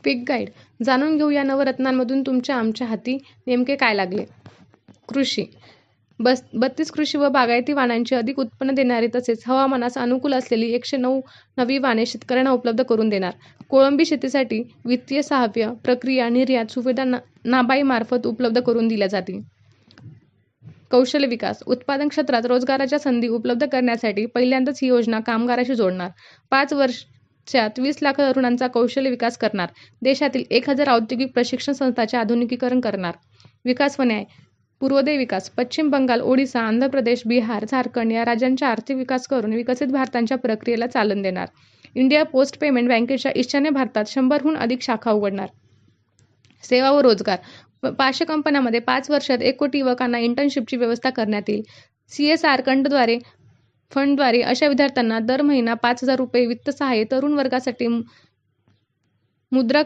पीक guide. जाणून घेऊ या नवरत्नांमधून तुमच्या आमच्या हाती नेमके काय लागले. कृषी. 32 कृषी व बागायती वाणांची अधिक उत्पन्न देणारी तसेच हवामानास अनुकूल असलेली 109 नवी वाणे शेतकऱ्यांना उपलब्ध करून देणार. कोळंबी शेतीसाठी वित्तीय सहाय्य, प्रक्रिया, निर्यात सुविधा नाबाई मार्फत उपलब्ध करून दिल्या जातील. कौशल्य विकास. उत्पादन क्षेत्रात रोजगाराच्या संधी उपलब्ध करण्यासाठी पहिल्यांदाच ही योजना कामगाराशी जोडणार. 5 वर्षात 20 लाख तरुणांचा कौशल्य विकास करणार. देशातील 1000 औद्योगिक प्रशिक्षण संस्थांचे आधुनिकीकरण करणार. विकास व न्याय. पूर्वोदय विकास. पश्चिम बंगाल, ओडिशा, आंध्र प्रदेश, बिहार, झारखंड या राज्यांचा आर्थिक विकास करून विकसित भारताच्या प्रक्रियेला चालना देणार. इंडिया पोस्ट पेमेंट बँकेच्या ईशान्य भारतात 100हून अधिक शाखा उघडणार. सेवा व रोजगार. 500 कंपन्यांमध्ये 5 वर्षात 1 कोटी युवकांना इंटर्नशिपची व्यवस्था करण्यात येईल. CSR फंडद्वारे अशा विद्यार्थ्यांना दर महिना 5,000 रुपये वित्त सहाय्य. तरुण वर्गासाठी मुद्रा